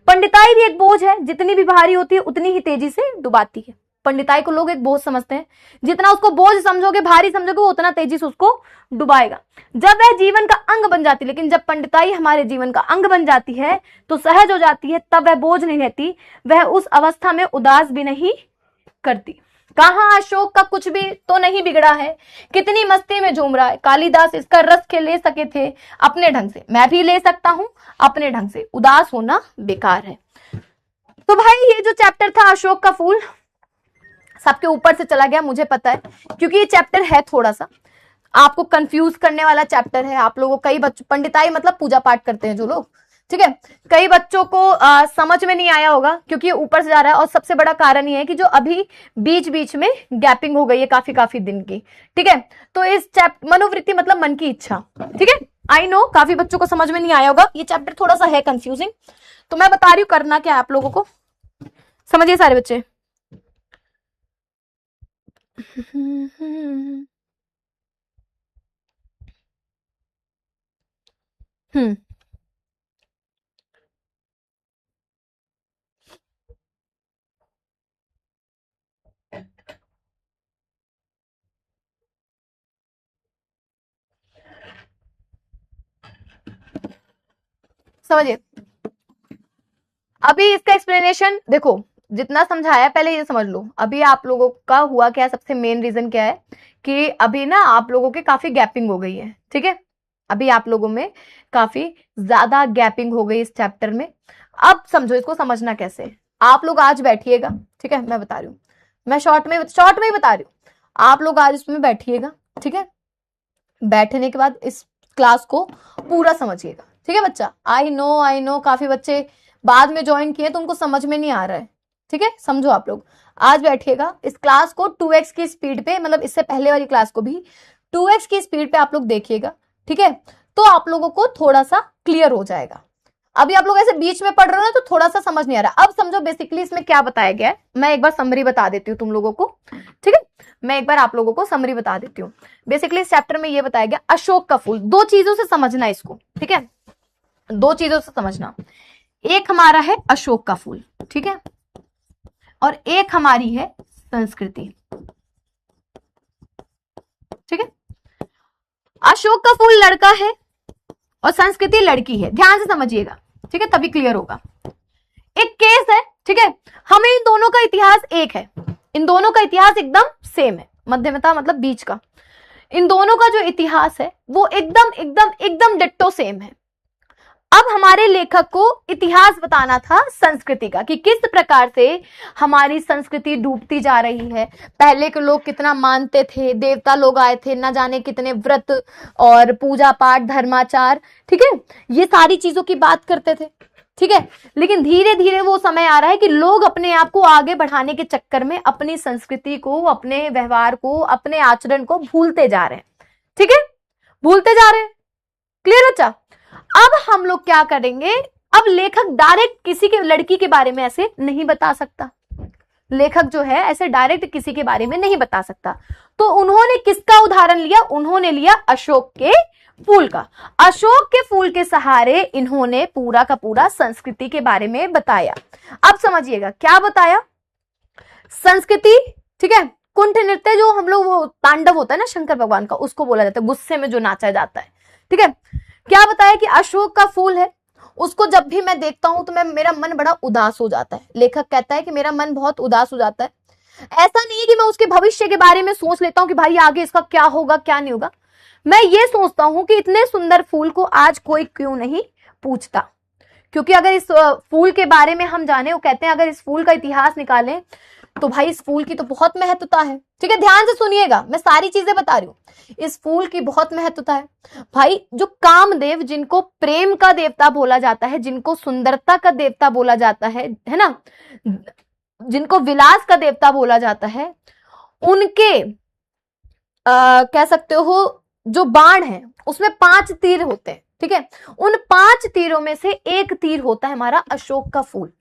पंडिताई भी एक बोझ है, जितनी भी भारी होती है उतनी ही तेजी से डुबाती है। पंडिताई को लोग एक बोझ समझते हैं, जितना उसको बोझ समझोगे, भारी समझोगे, वो उतना तेजी से उसको डुबाएगा। जब वह जीवन का अंग बन जाती है, लेकिन जब पंडिताई हमारे जीवन का अंग बन जाती है तो सहज हो जाती है, तब वह बोझ नहीं रहती। वह उस अवस्था में उदास भी नहीं करती। कहां अशोक का कुछ भी तो नहीं बिगड़ा है, कितनी मस्ती में झूम रहा है। कालिदास इसका रस के ले सके थे अपने ढंग से, मैं भी ले सकता हूं अपने ढंग से। उदास होना बेकार है। तो भाई ये जो चैप्टर था अशोक का फूल, सबके ऊपर से चला गया, मुझे पता है, क्योंकि ये चैप्टर है थोड़ा सा आपको कंफ्यूज करने वाला चैप्टर है। आप लोगों, कई बच्चों, पंडिताई मतलब पूजा पाठ करते हैं जो लोग, ठीक है, कई बच्चों को समझ में नहीं आया होगा क्योंकि ऊपर से जा रहा है। और सबसे बड़ा कारण ये है कि जो अभी बीच बीच में गैपिंग हो गई है काफी दिन की। ठीक है, तो इस चैप्टर, मनोवृत्ति मतलब मन की इच्छा, ठीक है, आई नो काफी बच्चों को समझ में नहीं आया होगा। ये चैप्टर थोड़ा सा है कंफ्यूजिंग, तो मैं बता रही हूँ करना क्या है आप लोगों को। समझिए सारे बच्चे। हम्म। समझिए, अभी इसका एक्सप्लेनेशन देखो, जितना समझाया पहले ये समझ लो। अभी आप लोगों का हुआ क्या, सबसे मेन रीजन क्या है कि अभी ना आप लोगों के काफी गैपिंग हो गई है, ठीक है। अभी आप लोगों में काफी ज्यादा गैपिंग हो गई इस चैप्टर में। अब समझो इसको समझना कैसे। आप लोग आज बैठिएगा, ठीक है, मैं बता रही हूँ, मैं शॉर्ट में ही बता रही हूँ। आप लोग आज इसमें बैठिएगा, ठीक है। बैठने के बाद इस क्लास को पूरा समझिएगा, ठीक है बच्चा। आई नो काफी बच्चे बाद में ज्वाइन किए तो उनको समझ में नहीं आ रहा है, ठीक है। समझो आप लोग आज बैठिएगा, इस क्लास को 2x की स्पीड पे, मतलब इससे पहले वाली क्लास को भी 2x की स्पीड पे आप लोग देखिएगा, ठीक है। तो आप लोगों को थोड़ा सा क्लियर हो जाएगा। अभी आप लोग ऐसे बीच में पढ़ रहे हो ना तो थोड़ा सा समझ नहीं आ रहा। अब समझो बेसिकली इसमें क्या बताया गया है, मैं एक बार समरी बता देती हूँ तुम लोगों को, ठीक है। मैं एक बार आप लोगों को समरी बता देती हूँ। बेसिकली इस चैप्टर में ये बताया गया अशोक का फूल। दो चीजों से समझना इसको, ठीक है, दो चीजों से समझना। एक हमारा है अशोक का फूल, ठीक है, और एक हमारी है संस्कृति, ठीक है। अशोक का फूल लड़का है और संस्कृति लड़की है, ध्यान से समझिएगा, ठीक है, तभी क्लियर होगा। एक केस है, ठीक है, हमें इन दोनों का इतिहास एक है, इन दोनों का इतिहास एकदम सेम है, मध्यमता मतलब बीच का। इन दोनों का जो इतिहास है वो एकदम एकदम एकदम डिट्टो सेम है। अब हमारे लेखक को इतिहास बताना था संस्कृति का, कि किस प्रकार से हमारी संस्कृति डूबती जा रही है। पहले के लोग कितना मानते थे, देवता लोग आए थे, न जाने कितने व्रत और पूजा पाठ धर्माचार, ठीक है, ये सारी चीजों की बात करते थे, ठीक है। लेकिन धीरे धीरे वो समय आ रहा है कि लोग अपने आप को आगे बढ़ाने के चक्कर में अपनी संस्कृति को, अपने व्यवहार को, अपने आचरण को भूलते जा रहे हैं, ठीक है, भूलते जा रहे हैं। क्लियर बच्चा? अब हम लोग क्या करेंगे, अब लेखक डायरेक्ट किसी के लड़की के बारे में ऐसे नहीं बता सकता, लेखक जो है ऐसे डायरेक्ट किसी के बारे में नहीं बता सकता। तो उन्होंने किसका उदाहरण लिया, उन्होंने लिया अशोक के फूल का। अशोक के फूल के सहारे इन्होंने पूरा का पूरा संस्कृति के बारे में बताया। अब समझिएगा क्या बताया, संस्कृति, ठीक है। कुंठ नृत्य जो हम लोग, वो तांडव होता है ना शंकर भगवान का, उसको बोला जाता है, गुस्से में जो नाचा जाता है, ठीक है। क्या बताया कि अशोक का फूल है, उसको जब भी मैं देखता हूं तो मेरा मन बड़ा उदास हो जाता है। लेखक कहता है कि मेरा मन बहुत उदास हो जाता है। ऐसा नहीं है कि मैं उसके भविष्य के बारे में सोच लेता हूं कि भाई आगे इसका क्या होगा क्या नहीं होगा। मैं ये सोचता हूं कि इतने सुंदर फूल को आज कोई क्यों नहीं पूछता, क्योंकि अगर इस फूल के बारे में हम जाने, वो कहते हैं अगर इस फूल का इतिहास निकालें तो भाई इस फूल की तो बहुत महत्वता है, ठीक है। ध्यान से सुनिएगा, मैं सारी चीजें बता रही हूं, इस फूल की बहुत महत्वता है भाई। जो कामदेव, जिनको प्रेम का देवता बोला जाता है, जिनको सुंदरता का देवता बोला जाता है ना, जिनको विलास का देवता बोला जाता है, उनके कह सकते हो जो बाण है उसमें 5 तीर होते हैं, ठीक है। उन 5 तीरों में से एक तीर होता है हमारा अशोक का फूल।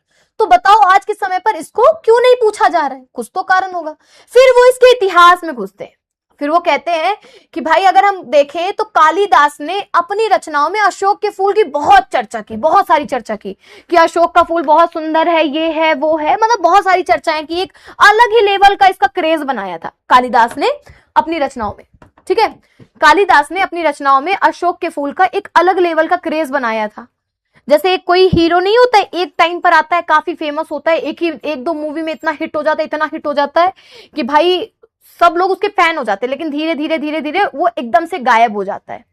तो बताओ आज के समय पर इसको क्यों नहीं पूछा जा रहा है, कुछ तो कारण होगा। फिर वो इसके इतिहास में घुसते हैं, फिर वो कहते हैं कि भाई अगर हम देखें तो कालिदास ने अपनी रचनाओं में अशोक के फूल की बहुत चर्चा की, बहुत सारी चर्चा की कि अशोक का फूल बहुत सुंदर है, ये है वो है, मतलब बहुत सारी चर्चाएं की। एक अलग ही लेवल का इसका क्रेज बनाया था कालिदास ने अपनी रचनाओं में, ठीक है। कालिदास ने अपनी रचनाओं में अशोक के फूल का एक अलग लेवल का क्रेज बनाया था। जैसे एक कोई हीरो नहीं होता है, एक टाइम पर आता है, काफी फेमस होता है, एक दो मूवी में इतना हिट हो जाता है, इतना हिट हो जाता है कि भाई सब लोग उसके फैन हो जाते हैं, लेकिन धीरे धीरे धीरे धीरे वो एकदम से गायब हो जाता है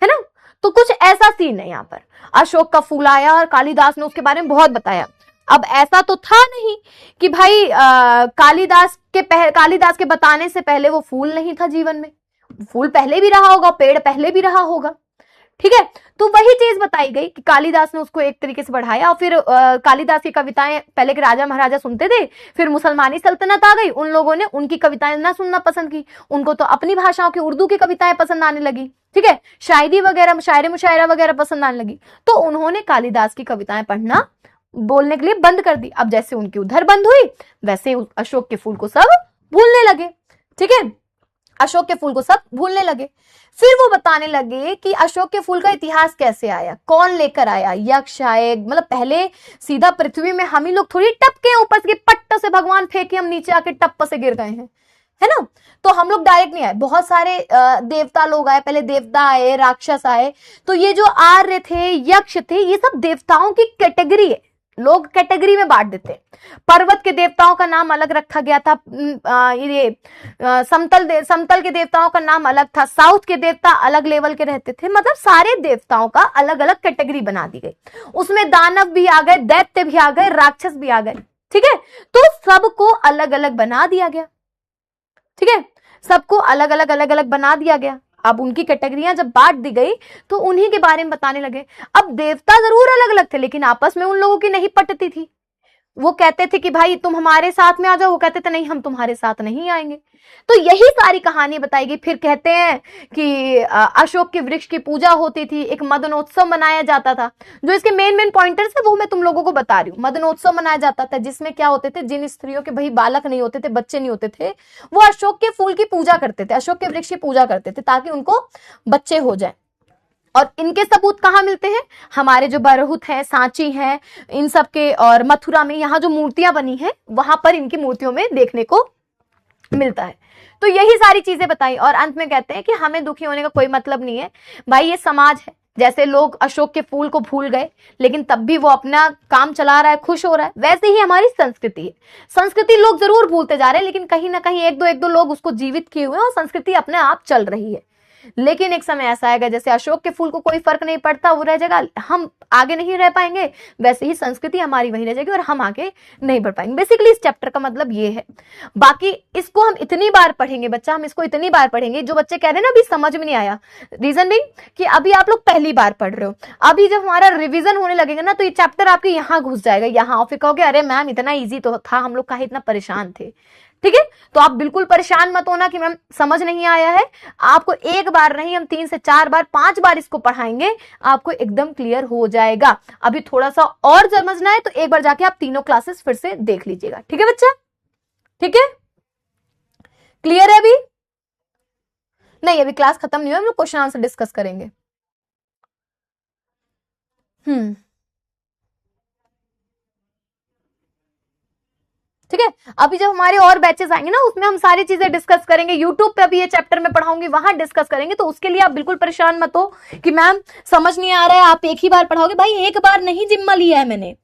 ना। तो कुछ ऐसा सीन है यहाँ पर। अशोक का फूल आया और कालिदास ने उसके बारे में बहुत बताया। अब ऐसा तो था नहीं कि भाई कालिदास के बताने से पहले वो फूल नहीं था जीवन में, फूल पहले भी रहा होगा, पेड़ पहले भी रहा होगा, ठीक है। तो वही चीज बताई गई कि कालिदास ने उसको एक तरीके से बढ़ाया। और फिर कालिदास की कविताएं पहले के राजा महाराजा सुनते थे, फिर मुसलमानी सल्तनत आ गई, उन लोगों ने उनकी कविताएं ना सुनना पसंद की, उनको तो अपनी भाषाओं की उर्दू की कविताएं पसंद आने लगी, ठीक है, शायरी वगैरह, शायरी मुशायरा वगैरह पसंद आने लगी। तो उन्होंने कालिदास की कविताएं पढ़ना, बोलने के लिए बंद कर दी। अब जैसे उनकी उधर बंद हुई, वैसे अशोक के फूल को सब भूलने लगे, ठीक है। अशोक के फूल को सब भूलने लगे। फिर वो बताने लगे कि अशोक के फूल का इतिहास कैसे आया, कौन लेकर आया, यक्ष आए, मतलब पहले सीधा पृथ्वी में हम ही लोग थोड़ी टपके ऊपर से पट्ट से भगवान फेंके, हम नीचे आके टप्प से गिर गए हैं, है ना। तो हम लोग डायरेक्ट नहीं आए, बहुत सारे देवता लोग आए, पहले देवता आए, राक्षस आए। तो ये जो आर्य थे, यक्ष थे, ये सब देवताओं की कैटेगरी है, लोग कैटेगरी में बांट देते हैं। पर्वत के देवताओं का नाम अलग रखा गया था, समतल के देवताओं का नाम अलग था, साउथ के देवता अलग लेवल के रहते थे, मतलब सारे देवताओं का अलग अलग कैटेगरी बना दी गई। उसमें दानव भी आ गए, दैत्य भी आ गए, राक्षस भी आ गए, ठीक है। तो सबको अलग अलग बना दिया गया, ठीक है, सबको अलग अलग बना दिया गया। अब उनकी कैटेगरियां जब बांट दी गई तो उन्हीं के बारे में बताने लगे। अब देवता जरूर अलग अलग थे, लेकिन आपस में उन लोगों की नहीं पटती थी। वो कहते थे कि भाई तुम हमारे साथ में आ जाओ, वो कहते थे नहीं हम तुम्हारे साथ नहीं आएंगे। तो यही सारी कहानी बताई गई। फिर कहते हैं कि अशोक के वृक्ष की पूजा होती थी, एक मदनोत्सव मनाया जाता था। जो इसके मेन पॉइंटर्स है वो मैं तुम लोगों को बता रही हूँ। मदनोत्सव मनाया जाता था, जिसमें क्या होते थे, जिन स्त्रियों के भाई बालक नहीं होते थे, बच्चे नहीं होते थे, वो अशोक के फूल की पूजा करते थे, अशोक के वृक्ष की पूजा करते थे, ताकि उनको बच्चे हो जाए। और इनके सबूत कहाँ मिलते हैं, हमारे जो बरहुत हैं, सांची हैं, इन सब के, और मथुरा में यहाँ जो मूर्तियां बनी हैं वहां पर इनकी मूर्तियों में देखने को मिलता है। तो यही सारी चीजें बताई और अंत में कहते हैं कि हमें दुखी होने का कोई मतलब नहीं है भाई, ये समाज है। जैसे लोग अशोक के फूल को भूल गए, लेकिन तब भी वो अपना काम चला रहा है, खुश हो रहा है, वैसे ही हमारी संस्कृति है। संस्कृति लोग जरूर भूलते जा रहे हैं, लेकिन कहीं ना कहीं एक दो लोग उसको जीवित किए हुए हैं और संस्कृति अपने आप चल रही है। लेकिन एक समय ऐसा आएगा, जैसे अशोक के फूल को कोई फर्क नहीं पड़ता, वो रह जाएगा, हम आगे नहीं रह पाएंगे, वैसे ही संस्कृति हमारी वहीं रह जाएगी और हम आगे नहीं बढ़ पाएंगे। बेसिकली इस चैप्टर का मतलब ये है। बाकी इसको हम इतनी बार पढ़ेंगे बच्चा, हम इसको इतनी बार पढ़ेंगे, जो बच्चे कह रहे हैं ना अभी समझ में नहीं आया, रीजन भी कि अभी आप लोग पहली बार पढ़ रहे हो। अभी जब हमारा रिविजन होने लगेगा ना, तो ये चैप्टर आपके यहाँ घुस जाएगा, यहाँ फिर कहोगे अरे मैम इतना ईजी तो था, हम लोग काहे इतना परेशान थे। ठीक है, तो आप बिल्कुल परेशान मत होना कि मैम समझ नहीं आया है। आपको एक बार नहीं, हम 3 से 4 बार 5 बार इसको पढ़ाएंगे, आपको एकदम क्लियर हो जाएगा। अभी थोड़ा सा और समझना है तो एक बार जाके आप तीनों क्लासेस फिर से देख लीजिएगा। ठीक है बच्चा, ठीक है, क्लियर है अभी? नहीं, अभी क्लास खत्म नहीं हुआ, हम लोग क्वेश्चन आंसर डिस्कस करेंगे। ठीक है, अभी जब हमारे और बैचेस आएंगे ना, उसमें हम सारी चीजें डिस्कस करेंगे। यूट्यूब पे अभी ये चैप्टर में पढ़ाऊंगी, वहां डिस्कस करेंगे। तो उसके लिए आप बिल्कुल परेशान मत हो कि मैम समझ नहीं आ रहा है, आप एक ही बार पढ़ाओगे। भाई एक बार नहीं जिम्मा लिया है मैंने,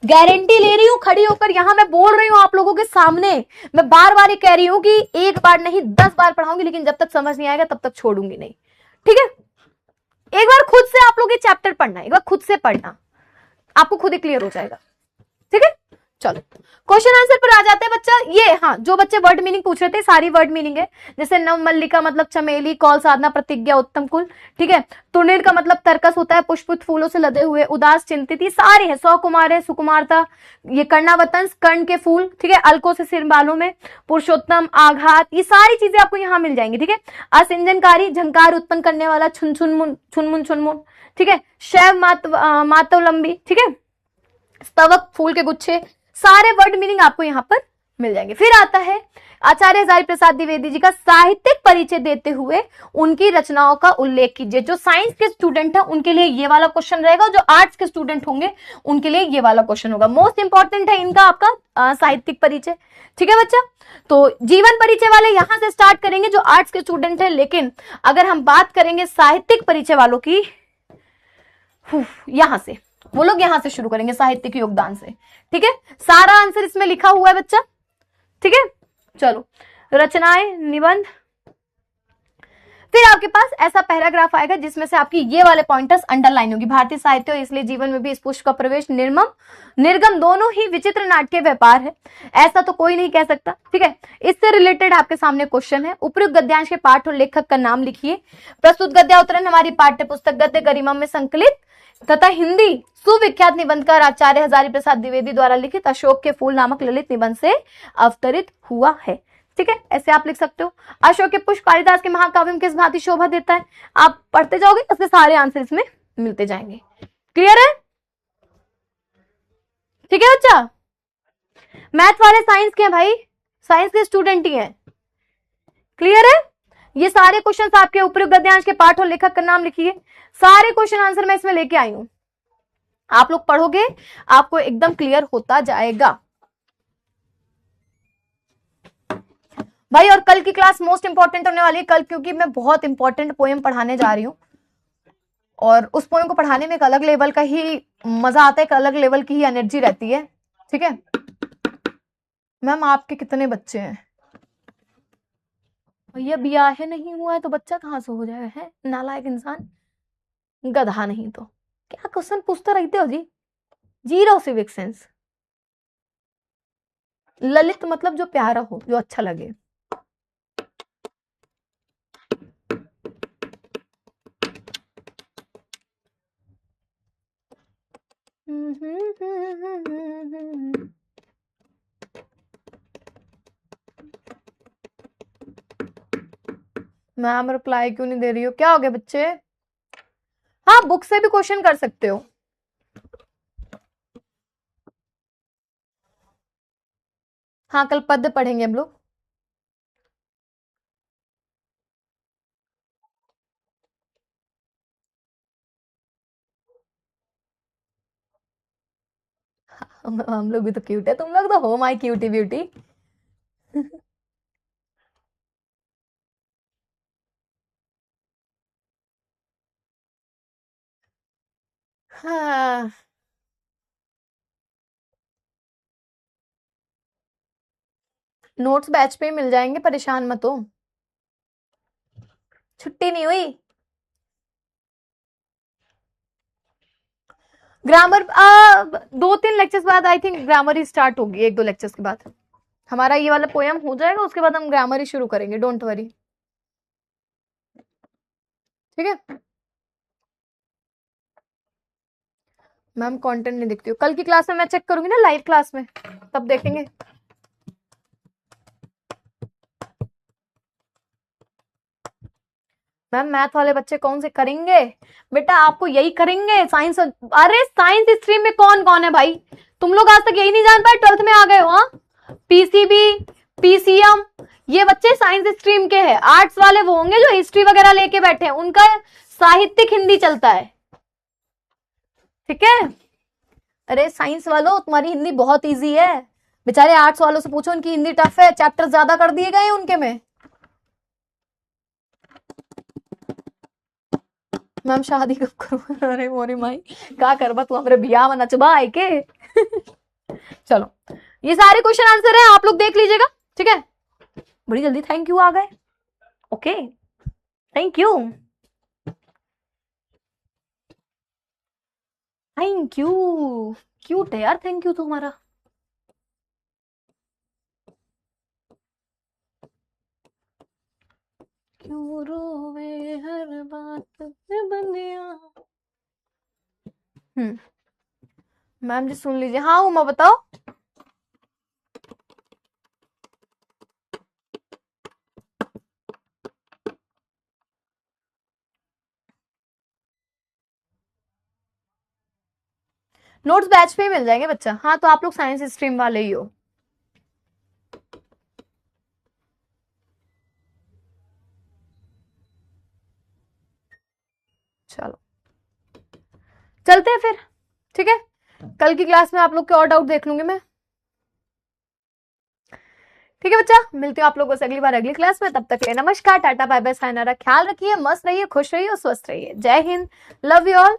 गारंटी ले रही हूं खड़ी होकर, यहां मैं बोल रही हूं आप लोगों के सामने। मैं बार बार ये कह रही हूं कि एक बार नहीं 10 बार पढ़ाऊंगी, लेकिन जब तक समझ नहीं आएगा तब तक छोड़ूंगी नहीं। ठीक है, एक बार खुद से आप लोग ये चैप्टर पढ़ना, एक बार खुद से पढ़ना, आपको खुद ही क्लियर हो जाएगा। ठीक है, चलो क्वेश्चन आंसर पर आ जाते हैं बच्चा। ये हाँ, जो बच्चे वर्ड मीनिंग पूछ रहे थे, सारी वर्ड मीनिंग है। जैसे नव मल्लिका मतलब चमेली, कौल साधना, प्रतिज्ञा, उत्तम कुल। ठीक है, तुर्निल का मतलब तरकस होता है, पुष्पित फूलों से लदे हुए, उदास, चिंतित, ये सारे हैं। सौ कुमार है, सुकुमारता, ये कर्णावतंस, कर्ण के फूल। ठीक है, अलको से सिर बालों में, पुरुषोत्तम, आघात, ये सारी चीजें आपको यहाँ मिल जाएंगी। ठीक है, असंजनकारी, झंकार उत्पन्न करने वाला, छुन छुनमुन, छुनमुन छुनमुन। ठीक है, शैव मातवलंबी। ठीक है, स्तवक, फूल के गुच्छे, सारे वर्ड मीनिंग आपको यहाँ पर मिल जाएंगे। फिर आता है आचार्य हजारी प्रसाद द्विवेदी जी का साहित्यिक परिचय देते हुए उनकी रचनाओं का उल्लेख कीजिए। जो साइंस के स्टूडेंट है उनके लिए ये वाला क्वेश्चन रहेगा, जो आर्ट्स के स्टूडेंट होंगे उनके लिए ये वाला क्वेश्चन होगा। मोस्ट इंपॉर्टेंट है इनका आपका साहित्यिक परिचय। ठीक है बच्चा, तो जीवन परिचय वाले यहां से स्टार्ट करेंगे जो आर्ट्स के स्टूडेंट है, लेकिन अगर हम बात करेंगे साहित्यिक परिचय वालों की, यहां से, वो लोग यहां से शुरू करेंगे साहित्य के योगदान से। ठीक है, सारा आंसर इसमें लिखा हुआ है बच्चा। ठीक है, चलो रचनाएं, निबंध। फिर आपके पास ऐसा पैराग्राफ आएगा जिसमें से आपकी ये वाले पॉइंटर्स अंडरलाइन होगी। भारतीय साहित्य और इसलिए जीवन में भी इस पुष्प का प्रवेश निर्मम निर्गम दोनों ही विचित्र नाट्य व्यापार है, ऐसा तो कोई नहीं कह सकता। ठीक है, इससे रिलेटेड आपके सामने क्वेश्चन है। उपयुक्त गद्यांश के पाठ और लेखक का नाम लिखिए। प्रस्तुत गद्यावतरण हमारी पाठ्य पुस्तक गद्य गरिमा में संकलित तथा हिंदी सुविख्यात निबंधकार आचार्य हजारी प्रसाद द्विवेदी द्वारा लिखित अशोक के फूल नामक ललित निबंध से अवतरित हुआ है। ठीक है, ऐसे आप लिख सकते हो। अशोक के पुष्प कालिदास के महाकाव्य में किस भांति शोभा देता है, आप पढ़ते जाओगे, इसके सारे आंसर इसमें मिलते जाएंगे। क्लियर है? ठीक है बच्चा, मैथ वाले साइंस के हैं भाई, साइंस के स्टूडेंट ही हैं। क्लियर है? ये सारे क्वेश्चन आपके उपयुक्त गद्यांश के पाठ और लेखक का नाम लिखिए। सारे क्वेश्चन आंसर मैं इसमें लेके आई हूं, आप लोग पढ़ोगे आपको एकदम क्लियर होता जाएगा भाई। और कल की क्लास मोस्ट इंपॉर्टेंट होने वाली है कल, क्योंकि मैं बहुत इंपॉर्टेंट पोएम पढ़ाने जा रही हूँ और उस पोएम को पढ़ाने में एक अलग लेवल का ही मजा आता है, एक अलग लेवल की ही एनर्जी रहती है। ठीक है मैम, आपके कितने बच्चे हैं? भैया ब्याह नहीं हुआ है तो बच्चा कहां से हो जाएगा? है नालायक इंसान, गधा नहीं तो। क्या क्वेश्चन पूछते रहते हो जी, जीरो सिविक सेंस। ललित मतलब जो प्यारा हो, जो अच्छा लगे। मैम रिप्लाई क्यों नहीं दे रही हो? क्या हो गया बच्चे? हाँ बुक से भी क्वेश्चन कर सकते हो। हाँ कल पद्य पढ़ेंगे हम लोग। हम लोग भी तो क्यूट है, तुम लोग तो हो माई क्यूटी ब्यूटी। हाँ नोट्स बैच पे ही मिल जाएंगे, परेशान मत हो। छुट्टी नहीं हुई। ग्रामर 2-3 लेक्चर्स बाद I think grammar he start होगी, 1-2 लेक्चर्स के बाद हमारा ये वाला पोयम हो जाएगा, उसके बाद हम ग्रामर ही शुरू करेंगे, डोंट वरी। ठीक है मैम, कंटेंट नहीं दिखती हो। कल की क्लास में मैं चेक करूंगी ना, लाइव क्लास में, तब देखेंगे। मैम मैथ वाले बच्चे कौन से करेंगे? बेटा आपको यही करेंगे साइंस। अरे साइंस स्ट्रीम में कौन कौन है भाई? तुम लोग आज तक यही नहीं जान पाए, 12th में आ गए हो। हाँ पीसीबी, पीसीएम, ये बच्चे साइंस स्ट्रीम के हैं। आर्ट्स वाले वो होंगे जो हिस्ट्री वगैरह लेके बैठे हैं, उनका साहित्यिक हिंदी चलता है। ठीक है अरे साइंस वालों, तुम्हारी हिंदी बहुत इजी है। बेचारे आर्ट्स वालों से पूछो, उनकी हिंदी टफ है, चैप्टर ज्यादा कर दिए गए उनके में। मैम शादी कब करूँ? अरे मोरी माई क्या करबा तू, हमारे बियाह में नचबा है के? चलो ये सारे क्वेश्चन आंसर है, आप लोग देख लीजिएगा। ठीक है बड़ी जल्दी थैंक यू आ गए। Okay thank you, thank you. Cute है यार, थैंक यू तुम्हारा। क्यों रोवे हर बात पे बंदिया। मैम जी सुन लीजिए। हाँ उमा बताओ। नोट्स बैच पे ही मिल जाएंगे बच्चा। हाँ तो आप लोग साइंस स्ट्रीम वाले ही हो। चलो चलते हैं फिर। ठीक है कल की क्लास में आप लोग के और डाउट देख लूंगी मैं। ठीक है बच्चा, मिलती हूँ आप लोगों से अगली बार अगली क्लास में। तब तक के लिए नमस्कार, टाटा बाय बाय, सायनारा, ख्याल रखिए, मस्त रहिए, खुश रहिए और स्वस्थ रहिए। जय हिंद, लव यू ऑल।